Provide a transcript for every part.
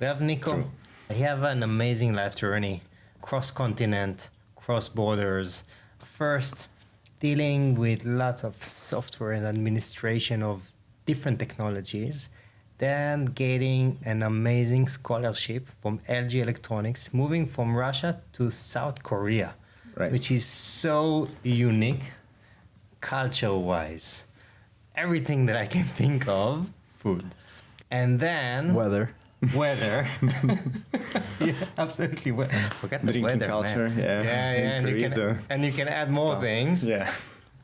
We have Niko. True. He have an amazing life journey, cross-continent, cross-borders. First, dealing with lots of software and administration of different technologies. Then getting an amazing scholarship from LG Electronics, moving from Russia to South Korea, Right. which is so unique, culture-wise. Everything that I can think of, food. And then... Weather. Yeah, absolutely. Forget the Drinking weather, culture, man. yeah. And you can add more things. Yeah.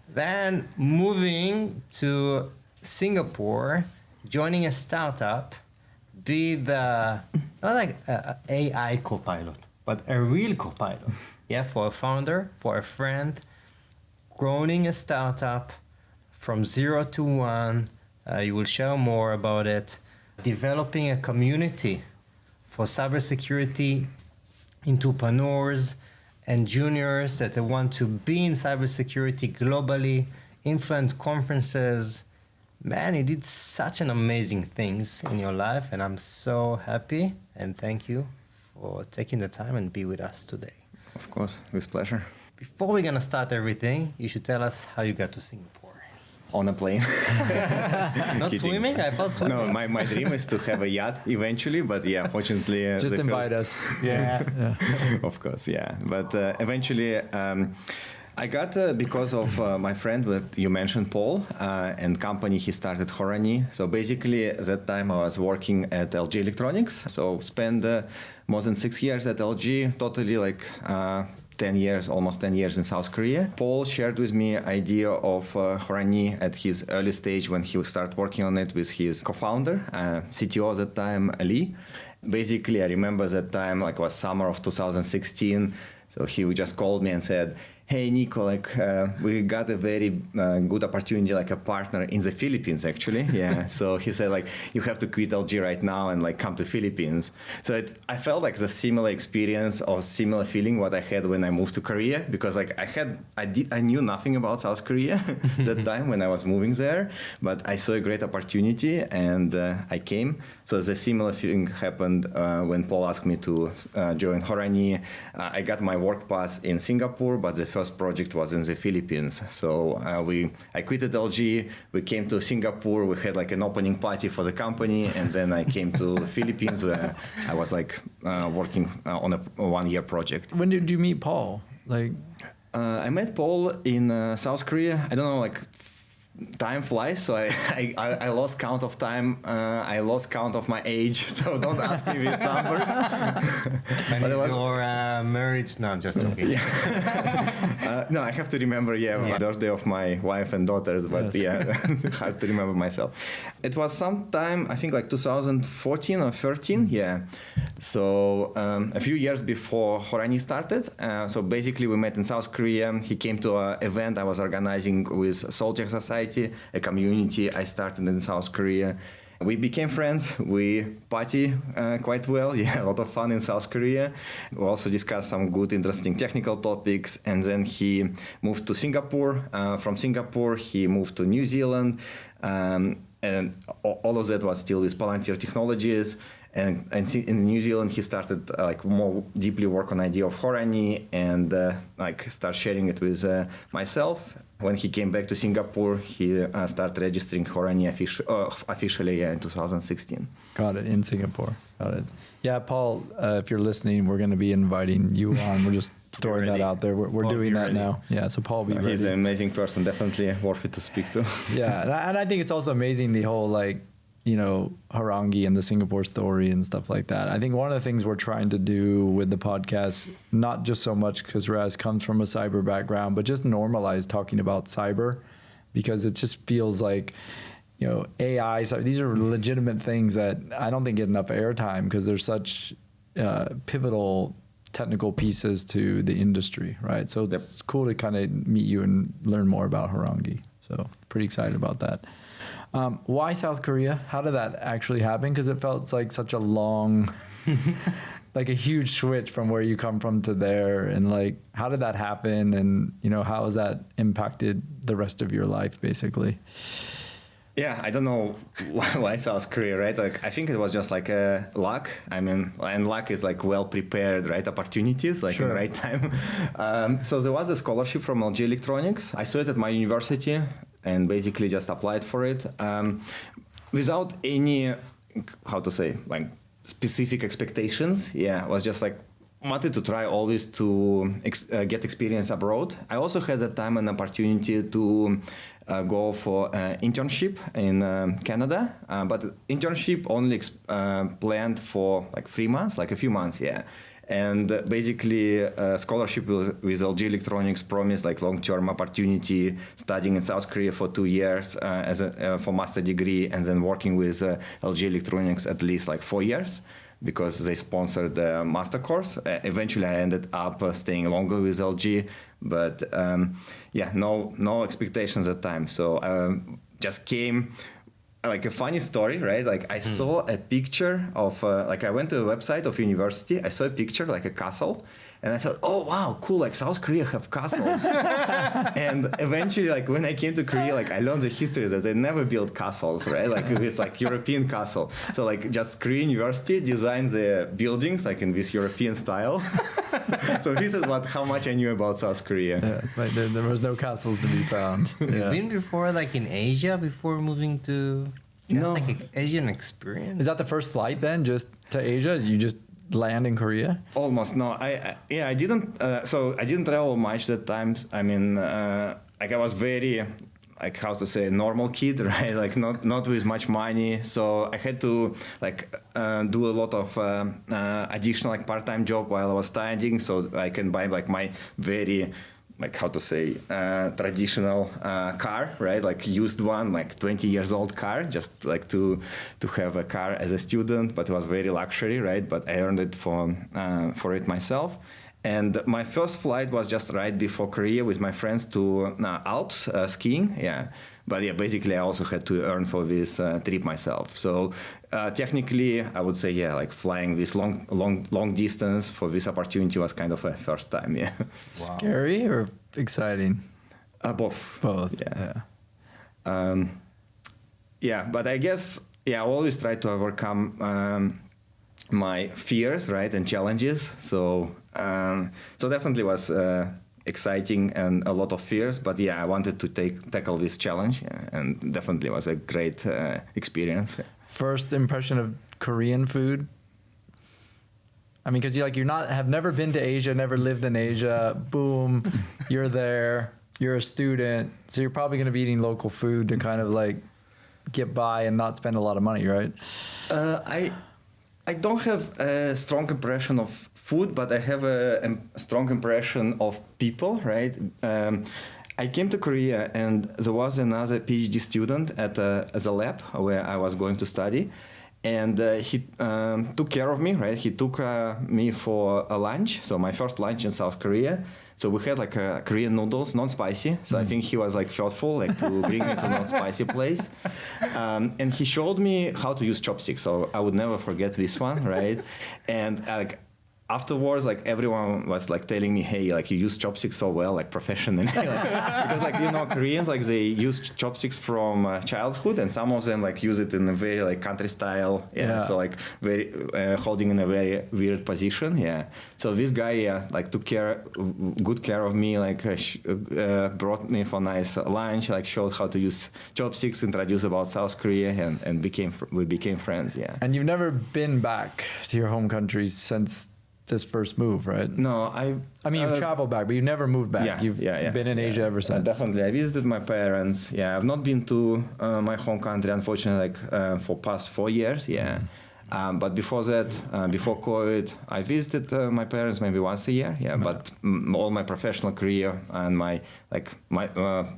Then moving to Singapore, joining a startup, be the not like a AI co-pilot, but a real co-pilot. Yeah, for a founder, for a friend, growing a startup from 0 to 1. You will share more about it. Developing a community for cybersecurity entrepreneurs and juniors that they want to be in cybersecurity globally, influence conferences. Man, you did such an amazing things in your life, and I'm so happy and thank you for taking the time and be with us today. Of course, with pleasure. Before we're gonna start everything, you should tell us how you got to Singapore. On a plane. Not Kidding. swimming? I thought swimming. No, my dream is to have a yacht eventually, but yeah, fortunately... Just invite us. Yeah. Of course, yeah. But eventually... I got because of my friend that you mentioned, Paul, and company he started Horangi. So basically, at that time I was working at LG Electronics. So spent more than 6 years at LG, totally like 10 years, almost 10 years in South Korea. Paul shared with me idea of Horangi at his early stage when he started working on it with his co-founder, CTO at that time, Ali. Basically, I remember that time, like it was summer of 2016. So he just called me and said, hey, Niko, like we got a very good opportunity, like a partner in the Philippines, actually. Yeah. So he said, like, you have to quit LG right now and like come to Philippines. So I felt like the similar experience or similar feeling what I had when I moved to Korea, because like I knew nothing about South Korea that time when I was moving there, but I saw a great opportunity and I came. So the similar feeling happened when Paul asked me to join Horangi. I got my work pass in Singapore, but the first project was in the Philippines. So I quit LG, we came to Singapore, we had like an opening party for the company, and then I came to the Philippines where I was like working on a 1-year project. When did you meet Paul? Like, I met Paul in South Korea. I don't know, like time flies, so I lost count of time. I lost count of my age, so don't ask me these numbers. And is your marriage? No, I'm just joking. Yeah. No, I have to remember, the birthday of my wife and daughters, but yes. Hard to remember myself. It was sometime, I think like 2014 or 13, yeah. So a few years before Horangi started. So basically we met in South Korea. He came to an event I was organizing with Soldier Society, a community I started in South Korea. We became friends. We party quite well. Yeah, a lot of fun in South Korea. We also discussed some good, interesting technical topics. And then he moved to Singapore. From Singapore, he moved to New Zealand. And all of that was still with Palantir Technologies. And in New Zealand, he started like more deeply work on idea of Horangi and like start sharing it with myself. When he came back to Singapore, he started registering Horangi officially in 2016. Got it, in Singapore. Got it. Yeah, Paul, if you're listening, we're going to be inviting you on. We're just throwing that out there. We're doing that now. Yeah, so Paul, be ready. He's an amazing person, definitely worth it to speak to. Yeah, and I think it's also amazing the whole like, you know, Horangi and the Singapore story and stuff like that. I think one of the things we're trying to do with the podcast, not just so much because Raz comes from a cyber background, but just normalize talking about cyber, because it just feels like, you know, AI, so these are legitimate things that I don't think get enough airtime because they're such pivotal technical pieces to the industry, right? So it's cool to kind of meet you and learn more about Horangi. So pretty excited about that. Why South Korea? How did that actually happen? Because it felt like such a long, like a huge switch from where you come from to there. And like, how did that happen? And, you know, how has that impacted the rest of your life, basically? Yeah, I don't know why South Korea, right? Like, I think it was just like luck. I mean, and luck is like well prepared, right? Opportunities, like in the right time. So there was a scholarship from LG Electronics. I saw it at my university and basically just applied for it without any, how to say, like specific expectations. Yeah, it was just like wanted to try always to get experience abroad. I also had at that time an opportunity to go for internship in Canada, but internship only planned for like 3 months, like a few months, yeah. And basically, scholarship with LG Electronics promised like long-term opportunity, studying in South Korea for 2 years for master degree, and then working with LG Electronics at least like 4 years, because they sponsored the master course. Eventually, I ended up staying longer with LG, but yeah, no expectations at the time. So just came. Like a funny story, right? Like I saw a picture of, like I went to a website of university, I saw a picture, like a castle, and I thought, oh wow, cool, like South Korea have castles. And eventually, like when I came to Korea, like I learned the history that they never built castles, right? Like this like European castle. So like just Korean university designed the buildings like in this European style. So this is how much I knew about South Korea. Yeah, like there was no castles to be found. You've been before, like in Asia, before moving to No. like an Asian experience? Is that the first flight then, just to Asia? You just land in Korea? Almost no. I didn't. So I didn't travel much that time. I mean, like I was very, like how to say, normal kid, right? Like not with much money. So I had to like do a lot of additional like part-time job while I was studying, so I can buy like my very, like how to say, traditional car, right? Like used one, like 20 years old car, just like to have a car as a student, but it was very luxury, right? But I earned it for it myself. And my first flight was just right before Korea with my friends to Alps skiing, yeah. But yeah, basically I also had to earn for this trip myself. So technically, I would say, yeah, like flying this long distance for this opportunity was kind of a first time, yeah. Wow. Scary or exciting? Both. Both. Yeah. Yeah, but I guess, yeah, I always try to overcome my fears, right, and challenges. So definitely was exciting and a lot of fears, but yeah, I wanted to tackle this challenge, and definitely was a great experience. First impression of Korean food? I mean, because have never been to Asia, never lived in Asia. Boom, you're there. You're a student, so you're probably going to be eating local food to kind of like get by and not spend a lot of money, right? I don't have a strong impression of food, but I have a strong impression of people, right? I came to Korea and there was another PhD student at the lab where I was going to study. And he took care of me, right? He took me for a lunch, so my first lunch in South Korea. So we had like Korean noodles, non-spicy. So I think he was like thoughtful, like to bring me to non-spicy place. And he showed me how to use chopsticks. So I would never forget this one, right? And like afterwards, like everyone was like telling me, hey, like you use chopsticks so well, like professionally. Because like, you know, Koreans, like they use chopsticks from childhood, and some of them like use it in a very like country style. Yeah. So like very holding in a very weird position. Yeah. So this guy, yeah, like took good care of me, like brought me for nice lunch, like showed how to use chopsticks, introduced about South Korea, and we became friends. Yeah. And you've never been back to your home country since this first move, right? No, I mean, you've traveled back, but you've never moved back. Yeah, You've been in Asia ever since. Definitely. I visited my parents. Yeah, I've not been to my home country, unfortunately, like for past 4 years. Yeah. But before that, before COVID, I visited my parents maybe once a year. Yeah. But all my professional career and my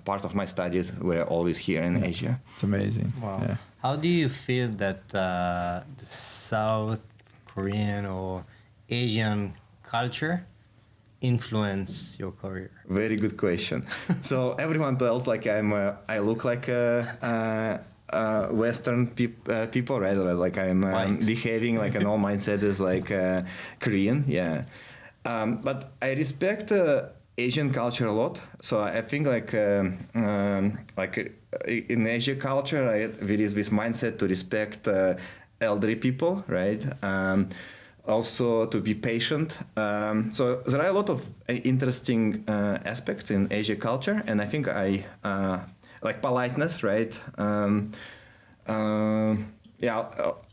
part of my studies were always here in Asia. It's amazing. Wow. Yeah. How do you feel that the South Korean or Asian culture influence your career? Very good question. So everyone tells like I look like a Western people, right? Like I'm behaving like an all mindset is like Korean, yeah. But I respect Asian culture a lot. So I think like in Asia culture, right, there is this mindset to respect elderly people, right? Also to be patient. So there are a lot of interesting aspects in Asia culture, and I think I like politeness, right? I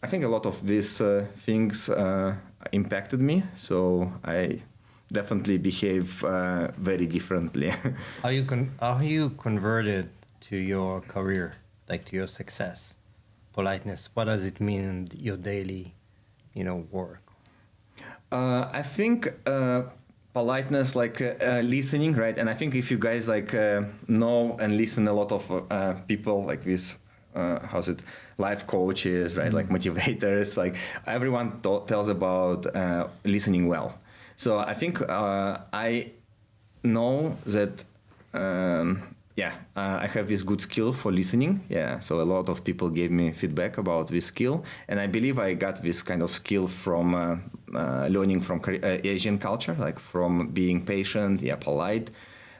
think a lot of these things impacted me, so I definitely behave very differently. How you converted to your career, like to your success? Politeness. What does it mean in your daily, work? I think politeness, like listening, right? And I think if you guys know and listen a lot of people like this, life coaches, right? Like motivators, like everyone tells about listening well. So I think I know that I have this good skill for listening. Yeah, so a lot of people gave me feedback about this skill, and I believe I got this kind of skill from learning from Asian culture, like from being patient, polite.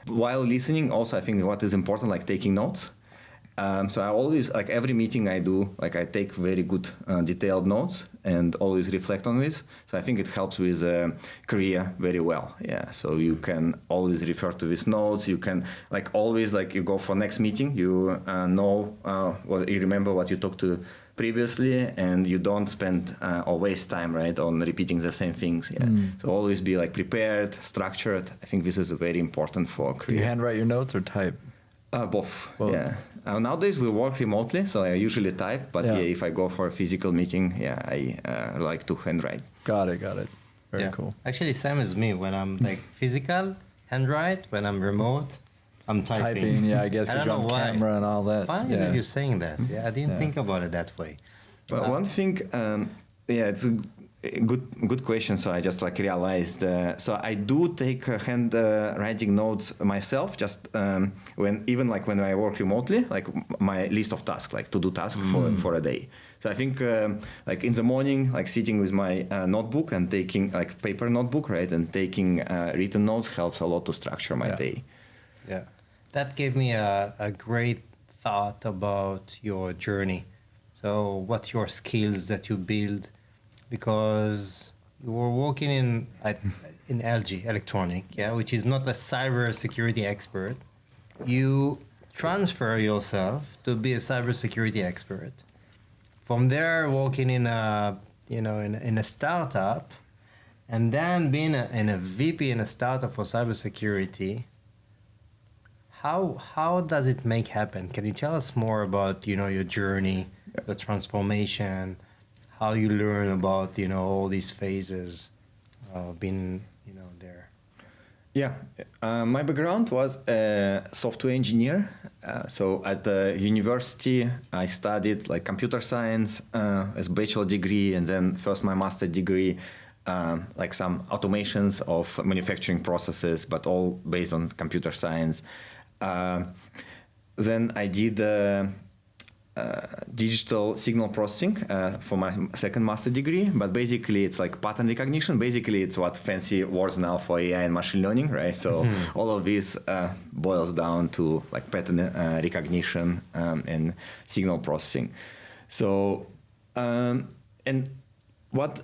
While listening, also I think what is important, like taking notes. So I always, like every meeting I do, like I take very good detailed notes and always reflect on this. So I think it helps with career very well. Yeah. So you can always refer to these notes. You can like always like you go for next meeting, you know you remember what you talked to previously, and you don't spend or waste time, right, on repeating the same things. Yeah. So always be like prepared, structured. I think this is very important for career. Do you handwrite your notes or type? Both. Yeah. Nowadays we work remotely, so I usually type. But if I go for a physical meeting, I like to handwrite. Got it. Very cool. Actually, same as me. When I'm like physical, handwrite. When I'm remote, I'm typing. Yeah, I guess because you're on camera and all that. It's funny that you're saying that. Yeah, I didn't think about it that way. But one thing, it's a good question. So I just like realized. So I do take hand writing notes myself. Just when I work remotely, like my list of tasks, like to do tasks for a day. So I think like in the morning, like sitting with my notebook and taking like paper notebook, right, and taking written notes helps a lot to structure my day. Yeah, that gave me a great thought about your journey. So what's your skills that you build? Because you were working in LG, electronic, which is not a cybersecurity expert. You transfer yourself to be a cybersecurity expert. From there, working in a startup, and then being a VP in a startup for cybersecurity. How does it make happen? Can you tell us more about your journey, the transformation? How you learn about all these phases of being there? Yeah, my background was a software engineer. So at the university, I studied like computer science as a bachelor degree, and then first my master degree, like some automations of manufacturing processes, but all based on computer science. Then I did digital signal processing for my second master degree, but basically it's like pattern recognition. Basically it's what fancy words now for AI and machine learning, right? So all of this boils down to like pattern recognition and signal processing. So and what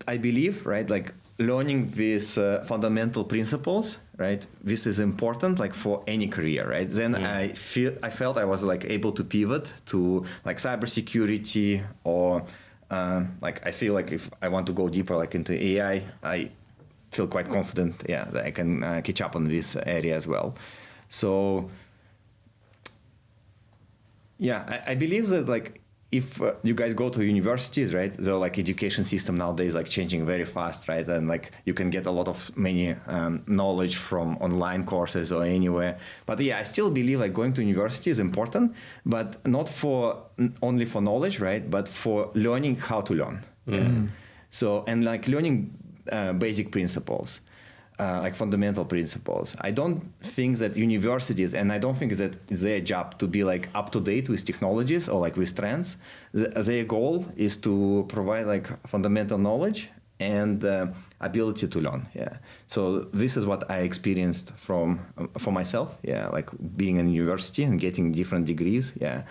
I believe, right, like learning these fundamental principles, right, this is important like for any career, right? Then I felt I was like able to pivot to like cybersecurity, or like I feel like if I want to go deeper like into AI, I feel quite confident that I can catch up on this area as well. So I believe that like if you guys go to universities, right, the like education system nowadays like changing very fast, right, and like you can get a lot of many knowledge from online courses or anywhere. But I still believe like going to university is important, but not only for knowledge, right, but for learning how to learn. So and like learning basic principles. Like fundamental principles. I don't think that universities, and I don't think that it's their job to be like up to date with technologies or like with trends. Their goal is to provide like fundamental knowledge and ability to learn. Yeah. So this is what I experienced for myself. Yeah, like being in university and getting different degrees. Yeah.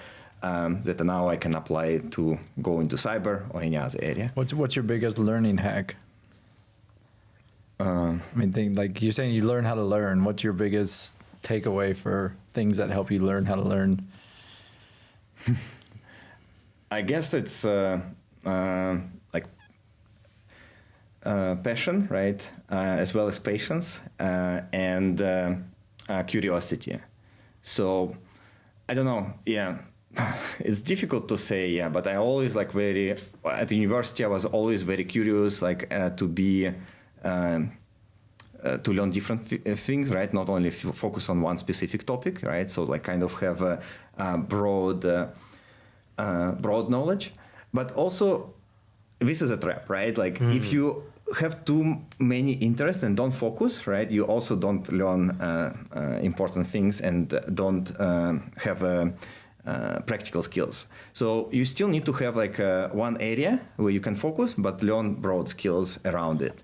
That now I can apply to go into cyber or any other area. What's your biggest learning hack? I mean, like you're saying, you learn how to learn. What's your biggest takeaway for things that help you learn how to learn? I guess it's like passion, right, as well as patience and curiosity. So I don't know. Yeah. It's difficult to say, yeah, but I always like at the university, I was always very curious, like to learn different things, right? Not only focus on one specific topic, right? So like kind of have a broad knowledge, but also this is a trap, right? Like if you have too many interests and don't focus, right? You also don't learn important things and don't have practical skills. So you still need to have like one area where you can focus, but learn broad skills around it.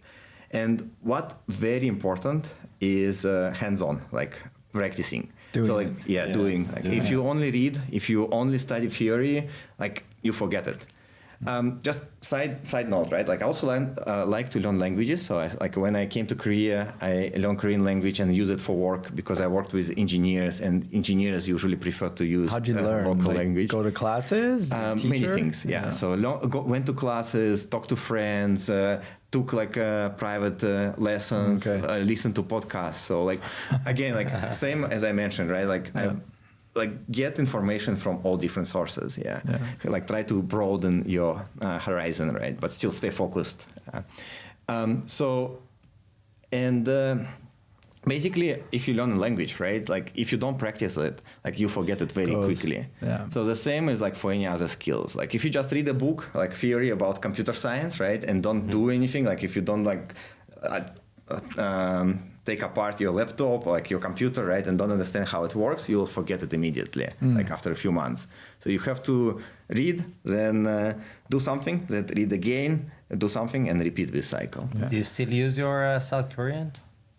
And what very important is hands-on, like practicing. Doing. If you only read, if you only study theory, like you forget it. Just side note, right? Like I also like to learn languages. So like when I came to Korea, I learned Korean language and use it for work because I worked with engineers, and engineers usually prefer to use How'd you learn? local like, language. Go to classes? Many things, yeah. So went to classes, talked to friends, took like private lessons, listened to podcasts. So like again, like same as I mentioned, right? Like like get information from all different sources. Yeah. Like try to broaden your horizon, right? But still stay focused. Basically, if you learn a language, right? Like if you don't practice it, like you forget it very quickly. Yeah. So the same is like for any other skills. Like if you just read a book, like theory about computer science, right? And don't do anything, like if you don't like take apart your laptop or like your computer, right? And don't understand how it works, you'll forget it immediately, like after a few months. So you have to read, then do something, then read again, do something, and repeat this cycle. Do you still use your South Korean?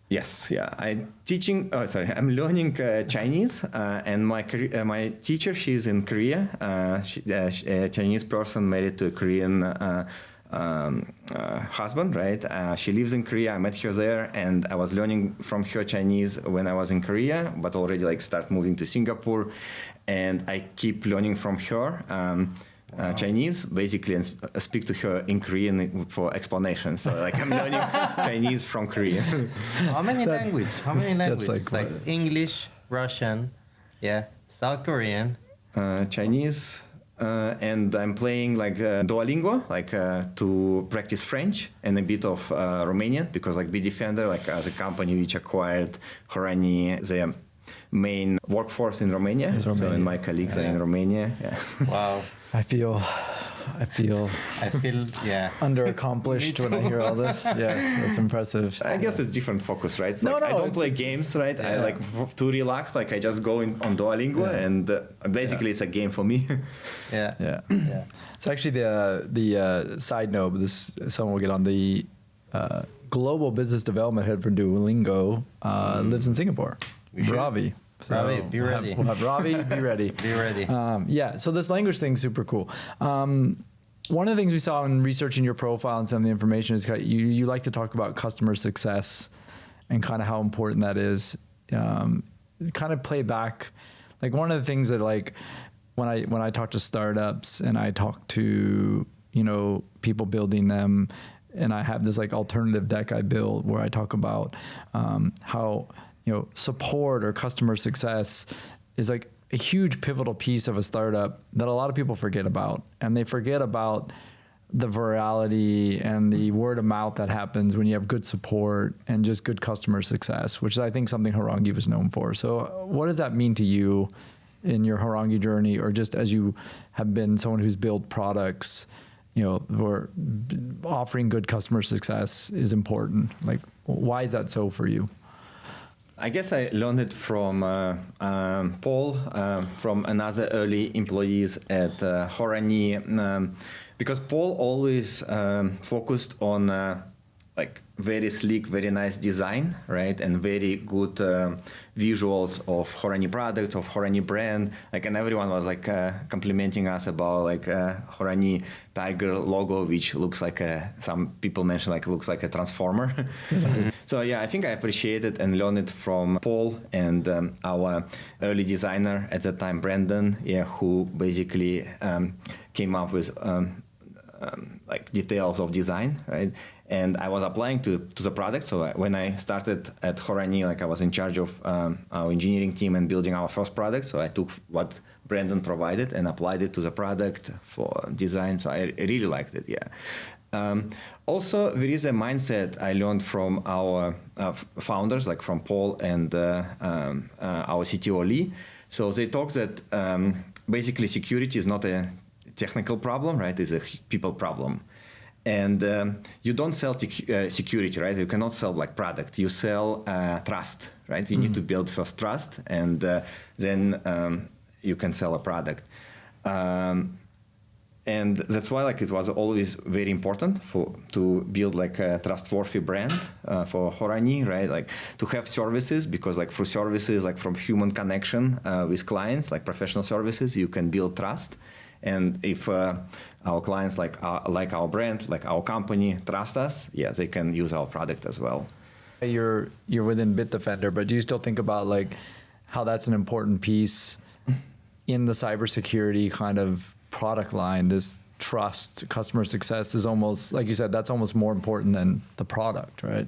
Yes, yeah. I'm learning Chinese, and my teacher, she's in Korea. She's a Chinese person married to a Korean husband, right? She lives in Korea. I met her there, and I was learning from her Chinese when I was in Korea, but already like start moving to Singapore, and I keep learning from her. Chinese, basically, and speak to her in Korean for explanation. So, like, I'm learning Chinese from Korea. How many languages? Like English, Russian, South Korean, Chinese, and I'm playing like Duolingo, like to practice French, and a bit of Romanian, because like Bitdefender, like as a company which acquired Horangi, their main workforce in Romania. So, and my colleagues are in Romania. Yeah. Wow. I feel underaccomplished when I hear all this. Yes, that's impressive. I guess it's different focus, right? Like, I don't play games, right? Yeah. I like to relax. Like I just go on Duolingo, and basically it's a game for me. Yeah. So actually, the side note, someone will get on the global business development head for Duolingo lives in Singapore. Ravi. So Ravi, be ready. We'll have Ravi, be ready. Be ready. So this language thing's super cool. One of the things we saw in researching your profile and some of the information is you like to talk about customer success and kind of how important that is. Kind of play back, like one of the things that like when I talk to startups and I talk to people building them, and I have this like alternative deck I built where I talk about how support or customer success is like a huge pivotal piece of a startup that a lot of people forget about. And they forget about the virality and the word of mouth that happens when you have good support and just good customer success, which is, I think, something Horangi was known for. So what does that mean to you in your Horangi journey, or just as you have been someone who's built products, where offering good customer success is important? Like, why is that so for you? I guess I learned it from Paul, from another early employees at Horangi, because Paul always focused on like very sleek, very nice design, right, and very good visuals of Horangi product, of Horangi brand, like, and everyone was like complimenting us about like Horangi tiger logo, which looks like some people mention like looks like a transformer. So yeah, I think I appreciated and learned it from Paul and our early designer at the time, Brandon, yeah, who basically came up with like details of design, right? And I was applying to the product. So when I started at Horangi, like I was in charge of our engineering team and building our first product. So I took what Brandon provided and applied it to the product for design. So I really liked it, yeah. Also, there is a mindset I learned from our founders, like from Paul and our CTO Lee. So they talk that basically security is not a technical problem, right? It's a people problem. And you don't sell security, right? You cannot sell like product. You sell trust, right? You need to build first trust, and then you can sell a product. And that's why like it was always very important to build like a trustworthy brand for Horangi, right? Like to have services, because like through services, like from human connection with clients, like professional services, you can build trust. And if our clients like our brand, like our company, trust us, yeah, they can use our product as well. You're within Bitdefender, but do you still think about like how that's an important piece in the cybersecurity kind of product line? This trust, customer success is almost, like you said, that's almost more important than the product, right?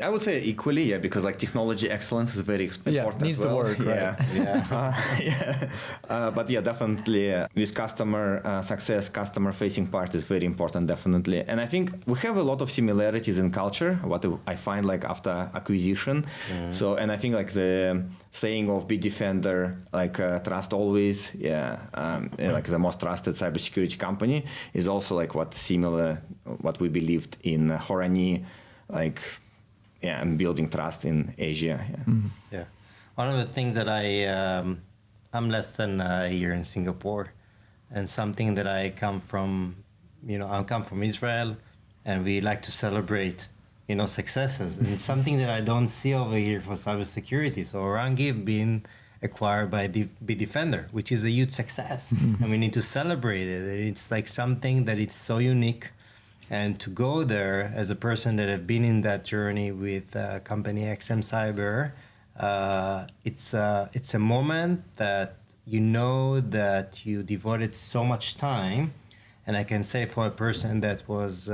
I would say equally, yeah, because like technology excellence is very important. Yeah, it needs as well. to work, right? Yeah. But yeah, definitely this customer success, customer facing part is very important, definitely. And I think we have a lot of similarities in culture, what I find like after acquisition. So, and I think like the saying of Bitdefender, like trust always, yeah, like the most trusted cybersecurity company is also like what we believed in Horangi, like, yeah, and building trust in Asia. Yeah. Mm-hmm. Yeah. One of the things that I'm less than a year in Singapore, and something that I come from Israel, and we like to celebrate, successes. And it's something that I don't see over here for cybersecurity. So Horangi being acquired by Bitdefender, which is a huge success, and we need to celebrate it. It's like something that is so unique. And to go there as a person that have been in that journey with company XM Cyber, it's a moment that that you devoted so much time. And I can say for a person that was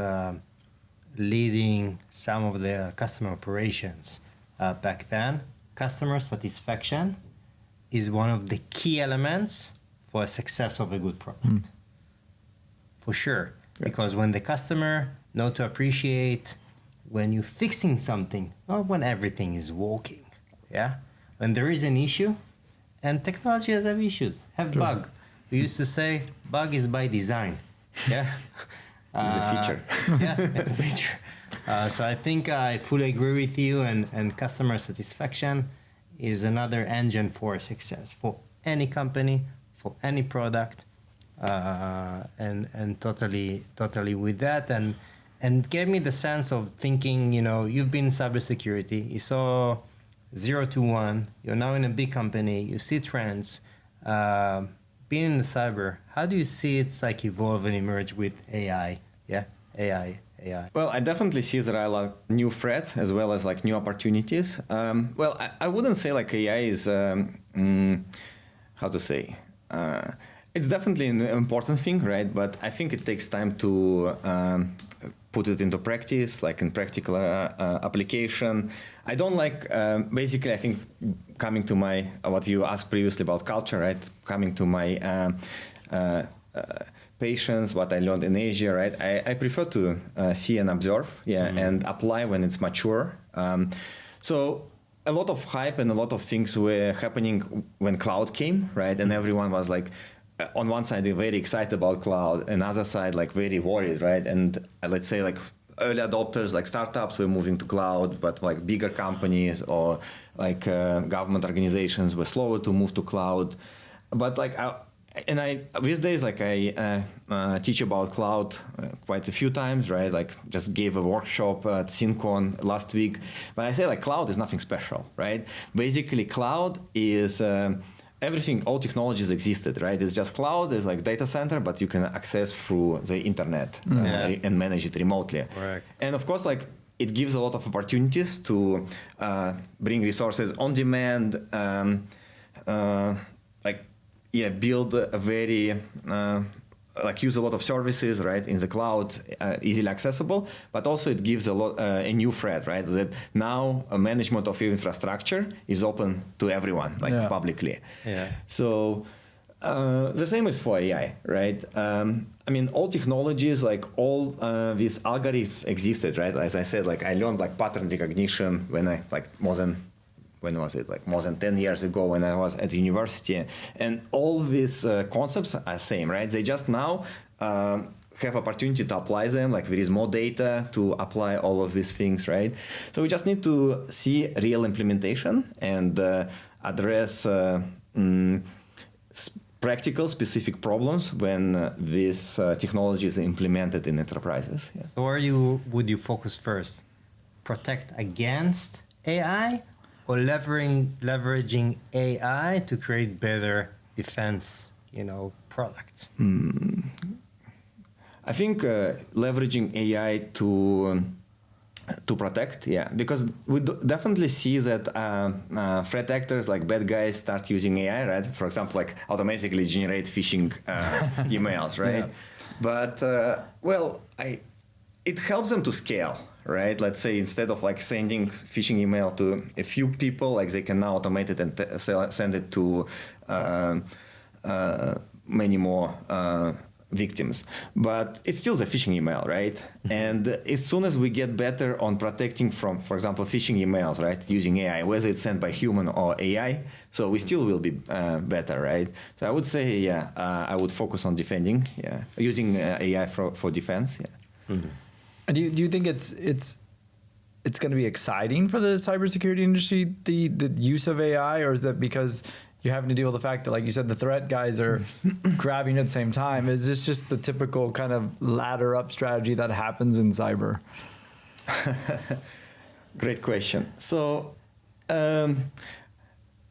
leading some of the customer operations back then, customer satisfaction is one of the key elements for a success of a good product. For sure. Because when the customer know to appreciate when you're fixing something, not when everything is working, yeah? When there is an issue, and technology has issues, have bug. We used to say bug is by design, yeah? It's a feature. Yeah, it's a feature. So I think I fully agree with you, and customer satisfaction is another engine for success for any company, for any product. And totally with that, and gave me the sense of thinking, you've been in cybersecurity, you saw 0 to 1, you're now in a big company, you see trends, being in the cyber, how do you see it's like evolve and emerge with AI? Yeah, AI. Well, I definitely see there are like new threats as well as like new opportunities. Well, I wouldn't say like AI is, how to say, it's definitely an important thing, right? But I think it takes time to put it into practice, like in practical application. I don't like, basically, I think coming to my, what you asked previously about culture, right? Coming to my patience, what I learned in Asia, right? I prefer to see and observe, and apply when it's mature. So a lot of hype and a lot of things were happening when cloud came, right? And everyone was like, on one side, they're very excited about cloud, another side, like very worried, right? And let's say like early adopters like startups were moving to cloud, but like bigger companies or like government organizations were slower to move to cloud. But like these days, like I teach about cloud quite a few times, right? Like just gave a workshop at SynCon last week. But I say like cloud is nothing special, right? Basically, cloud is everything, all technologies existed, right? It's just cloud is like data center, but you can access through the internet and manage it remotely. Correct. And of course, like it gives a lot of opportunities to bring resources on demand, build a very use a lot of services, right, in the cloud, easily accessible. But also it gives a new threat, right, that now management of your infrastructure is open to everyone, publicly. Yeah. So the same is for AI, right? All technologies, like all these algorithms existed, right? As I said, like I learned like pattern recognition when I more than 10 years ago when I was at university. And all these concepts are same, right? They just now have opportunity to apply them, like there is more data to apply all of these things, right? So we just need to see real implementation and address practical specific problems when this technology is implemented in enterprises. Yeah. So would you focus first? Protect against AI or leveraging AI to create better defense, products? I think leveraging AI to protect, because we definitely see that threat actors, like bad guys, start using AI, right? For example, like automatically generate phishing emails, right? Yeah. But it helps them to scale. Right? Let's say instead of like sending phishing email to a few people, like they can now automate it and send it to many more victims. But it's still the phishing email, right? And as soon as we get better on protecting from, for example, phishing emails, right, using AI, whether it's sent by human or AI, so we still will be better, right? So I would say, I would focus on defending, using AI for defense, Mm-hmm. And do you think it's going to be exciting for the cybersecurity industry, the use of AI, or is that because you're having to deal with the fact that, like you said, the threat guys are grabbing at the same time? Is this just the typical kind of ladder up strategy that happens in cyber? Great question. So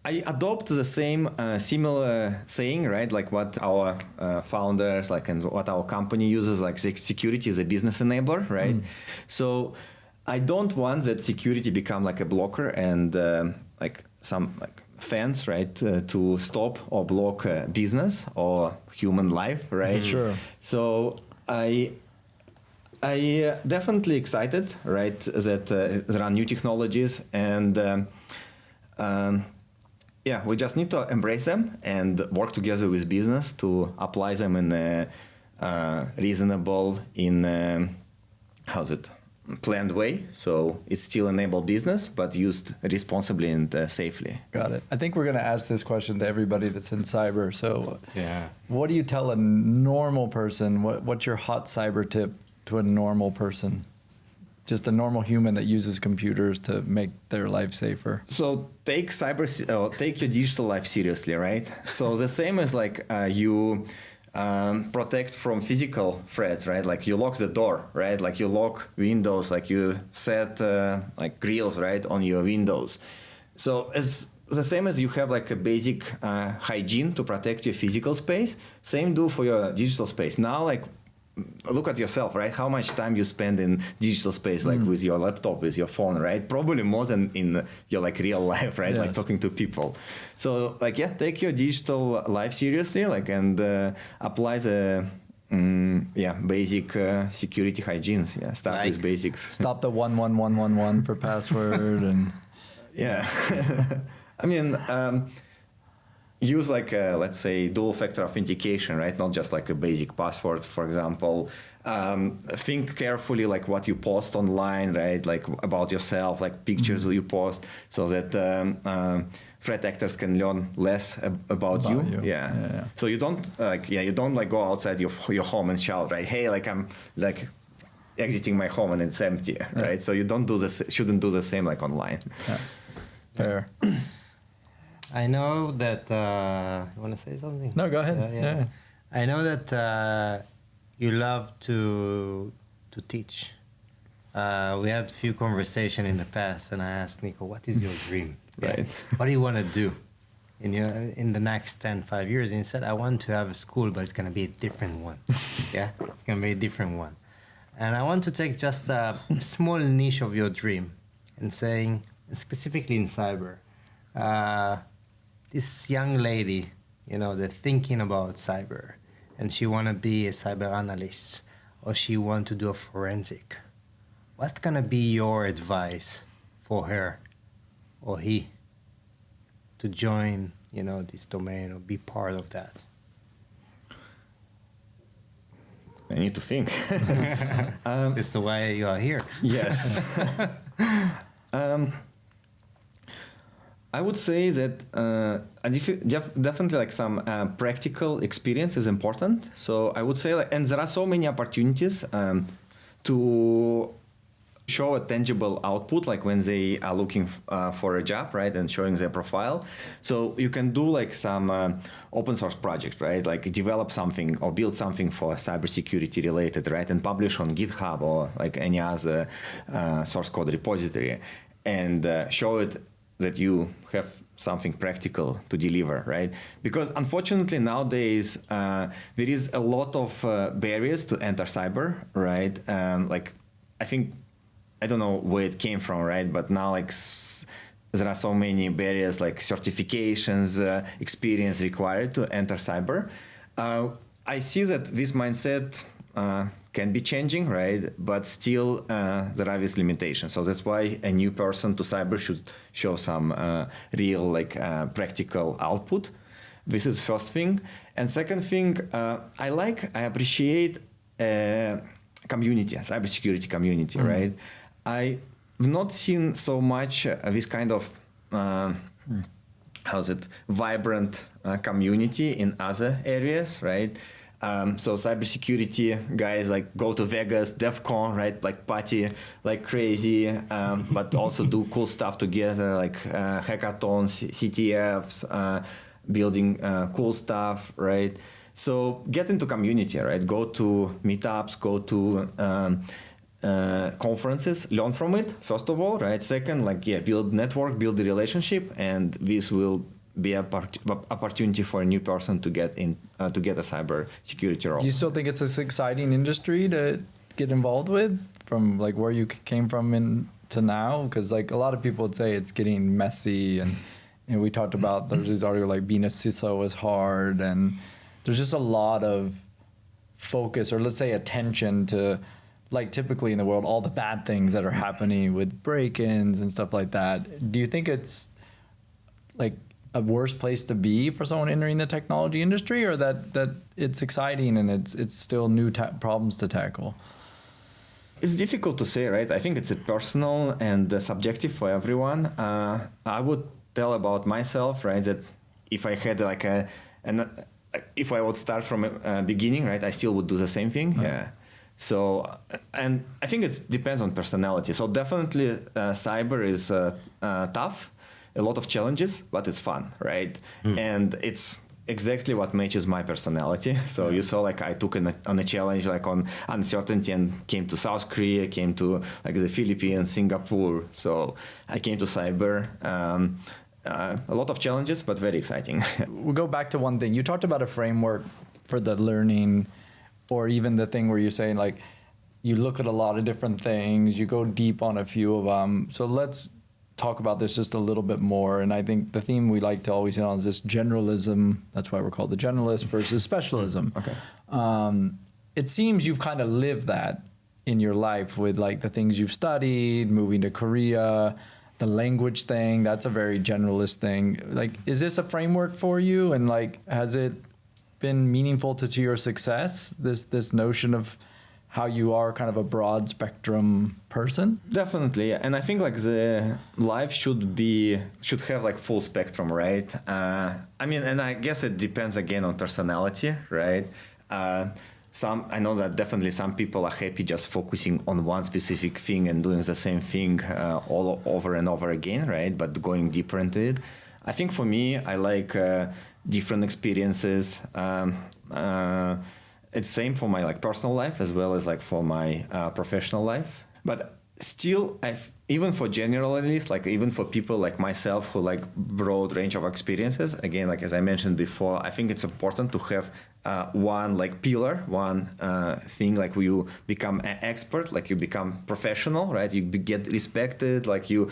I adopt the same similar saying, right? Like what our founders, and what our company uses, like security is a business enabler, right? So I don't want that security become like a blocker and some fence, right, to stop or block business or human life, right? Sure. So I definitely excited, right, that there are new technologies and we just need to embrace them and work together with business to apply them in a reasonable, planned way. So it still enable business, but used responsibly and safely. Got it. I think we're going to ask this question to everybody that's in cyber. So what do you tell a normal person? What's your hot cyber tip to a normal person? Just a normal human that uses computers to make their life safer. So take your digital life seriously, right? So the same as you protect from physical threats, right? Like you lock the door, right? Like you lock windows, like you set grills, right, on your windows. So as the same as you have like a basic hygiene to protect your physical space, same do for your digital space. Now, look at yourself, right? How much time you spend in digital space, with your laptop, with your phone, right? Probably more than in your real life, right? Yes. Like talking to people. So take your digital life seriously, and apply the basic security hygienes. Yeah, start with basics. Stop the 11111 for password and. Yeah, use let's say dual factor authentication, right? Not just a basic password, for example. Think carefully what you post online, right? About yourself, pictures you post, so that threat actors can learn less about you. Yeah. So you don't you don't go outside your home and shout, right? Hey, I'm exiting my home and it's empty, right? So you shouldn't do the same like online. Yeah. Fair. I know that you want to say something? No, go ahead. Yeah. I know that you love to teach. We had a few conversations in the past, and I asked Niko, "What is your dream? Right. What do you want to do in the next 5 years?" And he said, "I want to have a school, but it's going to be a different one. Yeah, it's going to be a different one." And I want to take just a small niche of your dream and saying, specifically in cyber, this young lady, they're thinking about cyber, and she want to be a cyber analyst, or she want to do a forensic. What's gonna be your advice for her or he to join, this domain or be part of that? I need to think. This is why you are here. Yes. I would say that definitely like some practical experience is important. So I would say and there are so many opportunities to show a tangible output, like when they are looking for a job, right, and showing their profile. So you can do like some open source projects, right, like develop something or build something for cybersecurity related, right, and publish on GitHub or like any other source code repository, and show it that you have something practical to deliver, right? Because unfortunately nowadays there is a lot of barriers to enter cyber, right? Like I don't know where it came from, right? But now there are so many barriers like certifications, experience required to enter cyber. I see that this mindset can be changing, right? But still there are these limitations. So that's why a new person to cyber should show some real practical output. This is first thing. And second thing, I appreciate community, cybersecurity community, right? I've not seen so much this kind of vibrant community in other areas, right? So cybersecurity guys go to Vegas, DEF CON, right? Like party like crazy, but also do cool stuff together, like hackathons, CTFs, building cool stuff, right? So get into community, right? Go to meetups, go to conferences, learn from it, first of all, right? Second, build network, build the relationship, and this will be an opportunity for a new person to get a cyber security role. Do you still think it's an exciting industry to get involved with, from where you came from to now? Because a lot of people would say it's getting messy, and we talked about there's this article being a CISO is hard, and there's just a lot of focus, or let's say attention to typically in the world all the bad things that are happening with break-ins and stuff like that. Do you think it's a worse place to be for someone entering the technology industry, or that it's exciting and it's still new problems to tackle? It's difficult to say, right? I think it's a personal and subjective for everyone. I would tell about myself, right, that if I had if I would start from a beginning, right, I still would do the same thing. Mm-hmm. Yeah. So, and I think it depends on personality. So definitely cyber is tough. A lot of challenges, but it's fun, right? And it's exactly what matches my personality. So you saw I took on a challenge on uncertainty and came to South Korea, came to the Philippines, Singapore. So I came to cyber. A lot of challenges, but very exciting. We'll go back to one thing. You talked about a framework for the learning, or even the thing where you're saying you look at a lot of different things, you go deep on a few of them. So let's talk about this just a little bit more. And I think the theme we like to always hit on is this generalism. That's why we're called the generalist versus specialism. Okay. It seems you've kind of lived that in your life with the things you've studied, moving to Korea, the language thing. That's a very generalist thing. Is this a framework for you? And has it been meaningful to your success, this notion of how you are kind of a broad spectrum person? Definitely, and I think the life should have full spectrum, right? And I guess it depends again on personality, right? I know that definitely some people are happy just focusing on one specific thing and doing the same thing all over and over again, right? But going deeper into it. I think for me, I like different experiences. It's same for my like personal life as well as like for my professional life. But still, even for generalists, like even for people like myself who like broad range of experiences, again, like as I mentioned before, I think it's important to have one like pillar, one thing, like you become an expert, like you become professional, right? You get respected, like you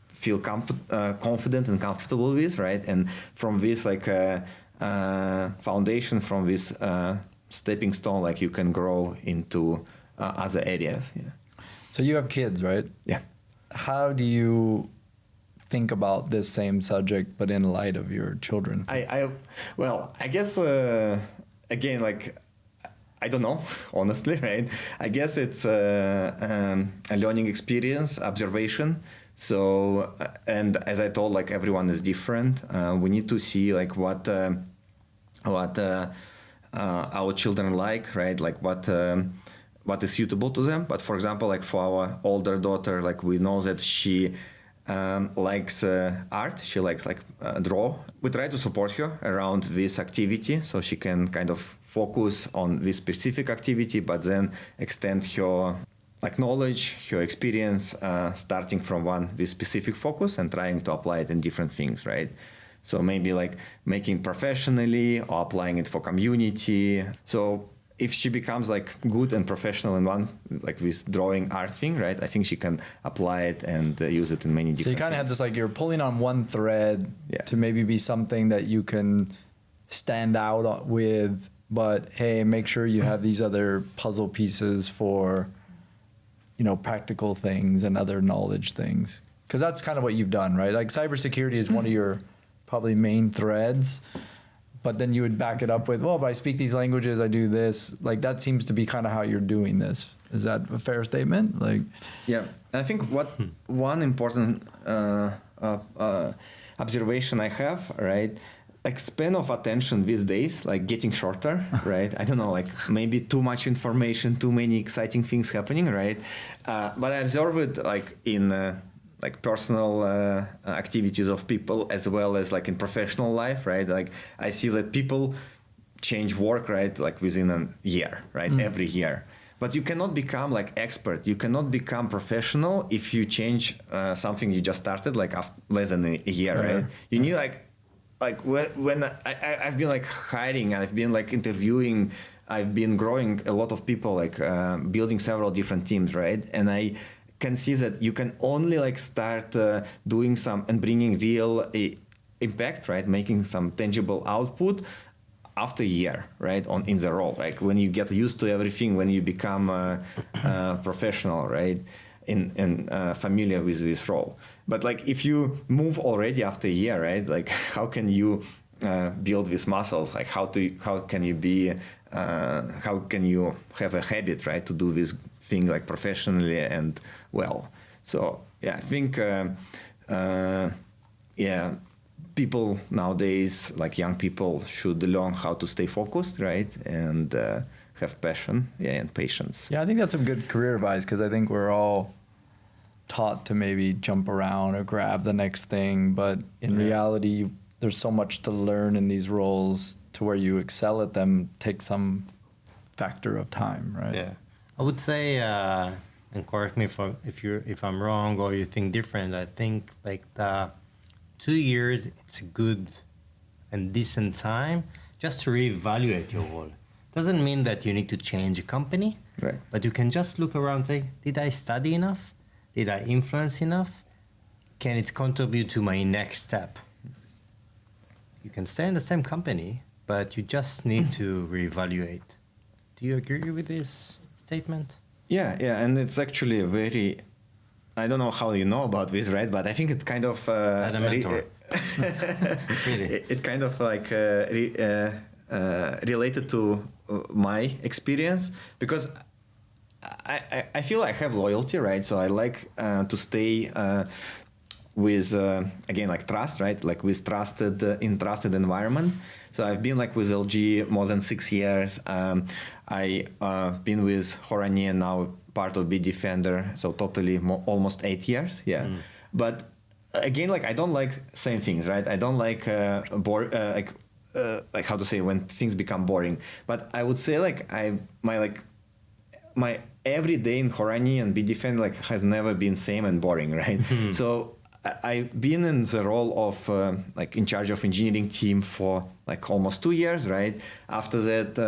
feel confident and comfortable with, right? And from this like foundation, from this stepping stone, like you can grow into other areas. Yeah. So you have kids, right? Yeah. How do you think about this same subject, but in light of your children? Well, I guess again, like I don't know, honestly, right? I guess it's a learning experience, observation. So, and as I told, like everyone is different. We need to see like what our children like, right? Like what is suitable to them. But for example, like for our older daughter, like we know that she likes art. She likes like draw. We try to support her around this activity so she can kind of focus on this specific activity, but then extend her like knowledge, her experience, starting from this specific focus and trying to apply it in different things, right? So maybe like making professionally or applying it for community. So if she becomes like good and professional in one, like this drawing art thing, right? I think she can apply it and use it in many different. So you kind of have this like you're pulling on one thread to maybe be something that you can stand out with, but hey, make sure you have these other puzzle pieces for, you know, practical things and other knowledge things. Because that's kind of what you've done, right? Like cybersecurity is one of your probably main threads, but then you would back it up with, well, but I speak these languages, I do this. Like that seems to be kind of how you're doing this. Is that a fair statement? Like, yeah, I think one important observation I have, right? Like span of attention these days, like getting shorter, right? I don't know, like maybe too much information, too many exciting things happening, right? But I observe it like in like personal activities of people as well as like in professional life, right? Like I see that people change work, right? Like within a year, right? Every year. But you cannot become like expert. You cannot become professional if you change something you just started like less than a year, right? You need like when I've been like hiring, I've been like interviewing, I've been growing a lot of people, like building several different teams, right? And I can see that you can only like start doing some and bringing real impact, right? Making some tangible output after a year, right? In the role, like when you get used to everything, when you become professional, right? And familiar with this role. But like if you move already after a year, right? Like how can you build these muscles? Like how can you have a habit, right? To do this thing like professionally and well. So yeah, I think people nowadays, like young people, should learn how to stay focused, right? And have passion, and patience. Yeah, I think that's some good career advice because I think we're all taught to maybe jump around or grab the next thing, but in reality, there's so much to learn in these roles to where you excel at them take some factor of time, right? Yeah, I would say, and correct me if I'm wrong or you think different. I think like the 2 years, it's a good and decent time just to reevaluate your role. Doesn't mean that you need to change a company, right? But you can just look around and say, did I study enough? Did I influence enough? Can it contribute to my next step? You can stay in the same company, but you just need to reevaluate. Do you agree with this statement? Yeah, and it's actually a very, I don't know how you know about this, right? But I think it kind of really? It kind of like related to my experience because I feel I have loyalty, right? So I like to stay with again like trust, right? Like with trusted in trusted environment. So I've been like with LG more than 6 years. I been with Horangi and now part of Bitdefender, so totally almost 8 years. Yeah, but again, like I don't like same things, right? I don't like like how to say when things become boring. But I would say like my every day in Horangi and Bitdefender like has never been same and boring, right? So I've been in the role of like in charge of engineering team for like almost 2 years, right? After that,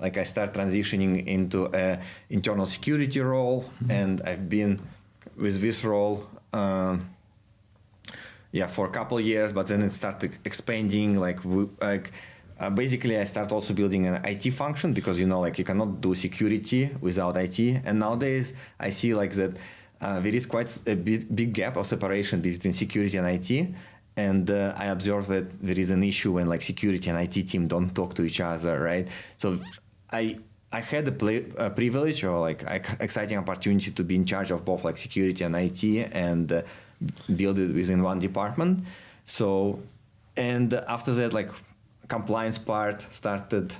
like I start transitioning into a internal security role, and I've been with this role, for a couple of years. But then it started expanding. Basically, I start also building an IT function because like you cannot do security without IT. And nowadays, I see like that. There is quite a big gap of separation between security and IT, and I observe that there is an issue when like security and IT team don't talk to each other, right? So I had a privilege or like exciting opportunity to be in charge of both like security and IT and build it within one department. So, and after that, like compliance part started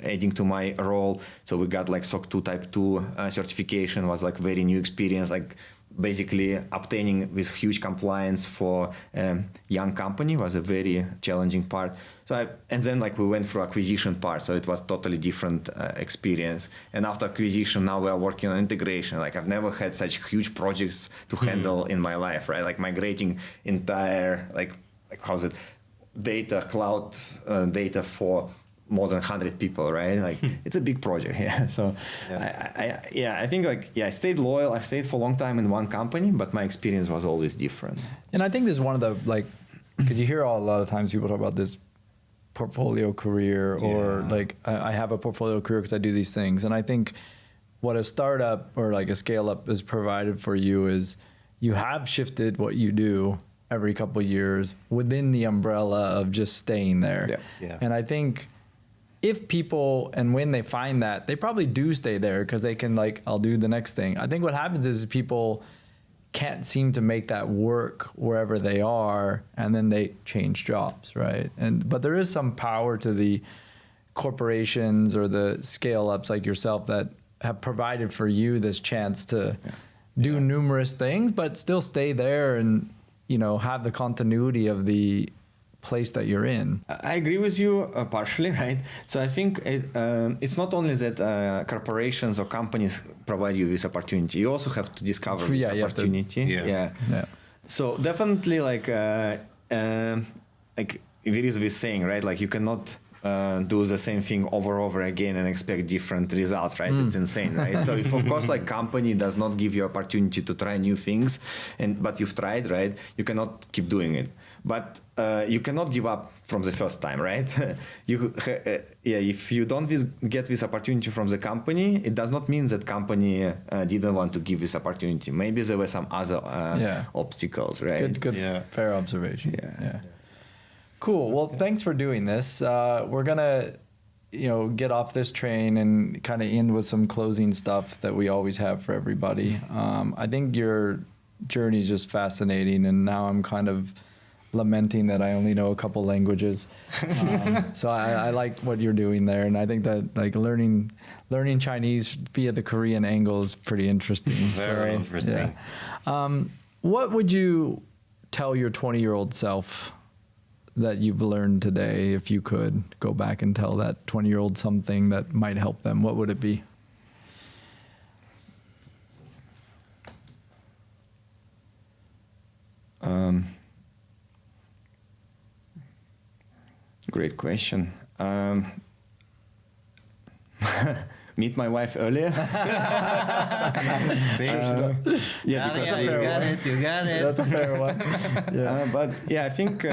adding to my role. So we got like SOC 2 Type 2 certification, was like very new experience, like basically obtaining this huge compliance for a young company was a very challenging part. So and then like we went through acquisition part, so it was totally different experience. And after acquisition, now we are working on integration. Like I've never had such huge projects to handle in my life, right? Like migrating entire, like how's it, data, cloud data for more than 100 people, right? Like it's a big project. Yeah. So I think like, I stayed loyal. I stayed for a long time in one company, but my experience was always different. And I think this is one of the, like, because you hear a lot of times people talk about this portfolio career or like, I have a portfolio career because I do these things. And I think what a startup or like a scale up is provided for you is you have shifted what you do every couple of years within the umbrella of just staying there. And I think if people, and when they find that, they probably do stay there because they can like, I'll do the next thing. I think what happens is people can't seem to make that work wherever they are, and then they change jobs, right? But there is some power to the corporations or the scale ups like yourself that have provided for you this chance to do numerous things, but still stay there and, have the continuity of the place that you're in. I agree with you partially, right? So I think it's not only that corporations or companies provide you with opportunity, you also have to discover this opportunity. So definitely like there is this saying, right? Like you cannot do the same thing over again and expect different results, right? It's insane, right? So if of course like company does not give you opportunity to try new things, but you've tried, right? You cannot keep doing it. But you cannot give up from the first time, right? If you don't get this opportunity from the company, it does not mean that company didn't want to give this opportunity. Maybe there were some other obstacles, right? Good, fair observation. Cool. Well, thanks for doing this. We're gonna, get off this train and kind of end with some closing stuff that we always have for everybody. I think your journey is just fascinating, and now I'm kind of lamenting that I only know a couple languages. So I like what you're doing there, and I think that like learning Chinese via the Korean angle is pretty interesting. Very interesting. What would you tell your 20-year-old self that you've learned today, if you could go back and tell that 20-year-old something that might help them? What would it be? Great question. Meet my wife earlier. You got it. That's a fair one. But I think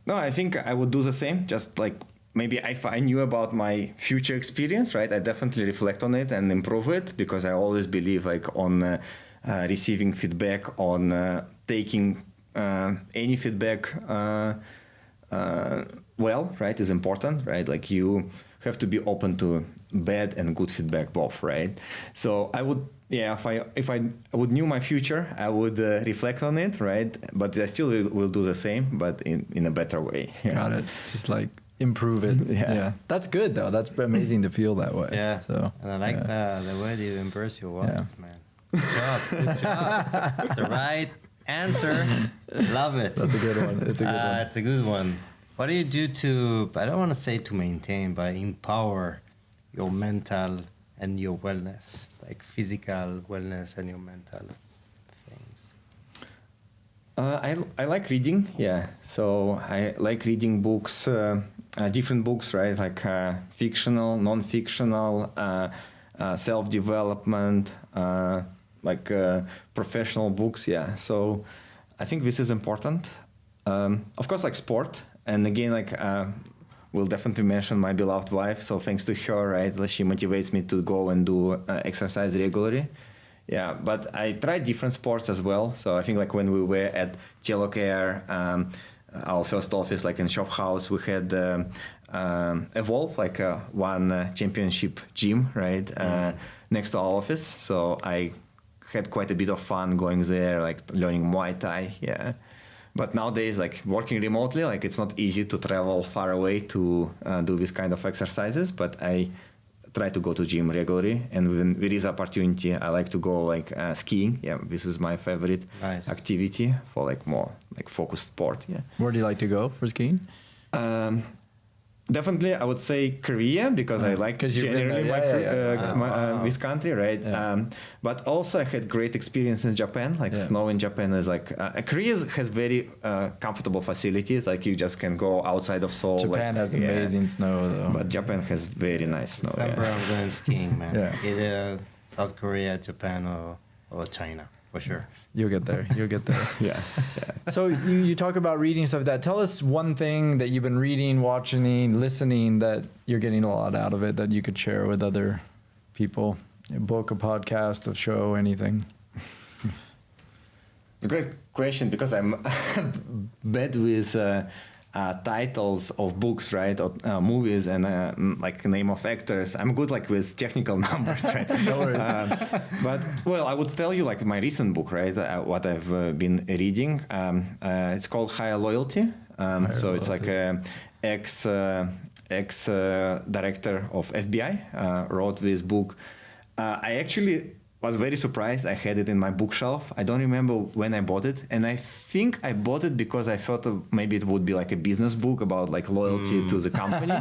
I think I would do the same. Just like maybe if I knew about my future experience, right? I definitely reflect on it and improve it, because I always believe like on receiving feedback, on taking any feedback right, is important, right? Like you have to be open to bad and good feedback both, right? So I would, yeah, if I would knew my future, I would reflect on it, right? But I still will do the same, but in a better way. Yeah. Got it. Just like improve it. Yeah. That's good though. That's amazing to feel that way. Yeah. So And I like the way you embrace your wife, man. Good job. Good job. It's the right answer. Love it. that's a good one. It's a good one. It's a good one. What do you do to, I don't want to say to maintain, but empower your mental and your wellness, like physical wellness and your mental things? I like reading, yeah. So I like reading books, different books, right? Like fictional, non-fictional, self-development, like professional books, yeah. So I think this is important. Of course, like sport. And again, like we'll definitely mention my beloved wife. So thanks to her, right, she motivates me to go and do exercise regularly. Yeah, but I tried different sports as well. So I think like when we were at Telocare, our first office, like in Shop House, we had Evolve, like one championship gym, right, next to our office. So I had quite a bit of fun going there, like learning Muay Thai, yeah. But nowadays, like working remotely, like it's not easy to travel far away to do this kind of exercises. But I try to go to gym regularly, and when there is opportunity, I like to go like skiing. Yeah, this is my favorite activity for like more like focused sport. Yeah. Where do you like to go for skiing? Definitely, I would say Korea because I like generally this country, right? Yeah. But also I had great experience in Japan. Like snow in Japan is like Korea has very comfortable facilities. Like you just can go outside of Seoul. Japan has amazing snow though. But Japan has very nice snow. December I'm going skiing, man. Yeah. Either South Korea, Japan, or China, for sure. You'll get there. You'll get there. Yeah. So you talk about reading stuff like that. Tell us one thing that you've been reading, watching, listening that you're getting a lot out of it that you could share with other people. A book, a podcast, a show, anything. It's a great question because I'm bad with titles of books, right, or movies and like name of actors. I'm good like with technical numbers, right? No worries. But well, I would tell you like my recent book, right? What I've been reading. It's called Higher Loyalty. So it's like a ex director of FBI wrote this book. I actually was very surprised. I had it in my bookshelf. I don't remember when I bought it, and I think I bought it because I thought maybe it would be like a business book about like loyalty to the company.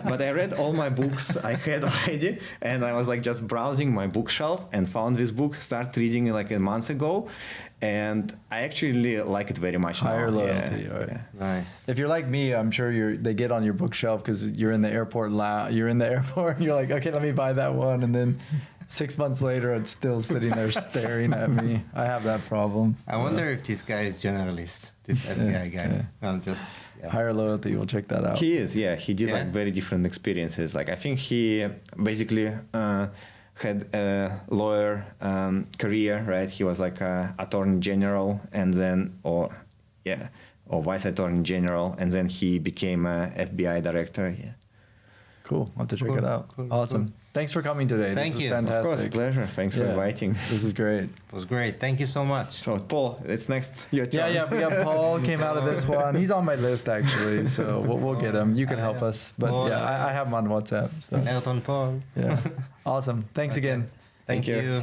But I read all my books I had already, and I was like just browsing my bookshelf and found this book. Started reading it like a month ago, and I actually like it very much. Higher now. loyalty. Yeah. Right. Yeah. Nice. If you're like me, I'm sure they get on your bookshelf because you're in the airport. You're in the airport, and you're like, okay, let me buy that one, and then 6 months later, it's still sitting there staring at me. I have that problem. I wonder if this guy is generalist, this FBI guy. Yeah. Well, just Higher Loyalty, we'll check that out. He is, yeah. He did Yeah? like very different experiences. Like I think he basically had a lawyer career, right? He was like a attorney general, and then or vice attorney general, and then he became a FBI director. Yeah. Cool. I'll have to check Cool, it out. cool, Awesome. cool. Thanks for coming today. Thank this you. is Of fantastic. Of course, pleasure. Thanks for inviting. This is great. It was great. Thank you so much. So Paul, it's next your turn. Yeah, we got Paul came out of this one. He's on my list actually, so we'll get him. You can help us, but I have him on WhatsApp. So Ayrton Paul. yeah, awesome. Thanks again. Thank you. you.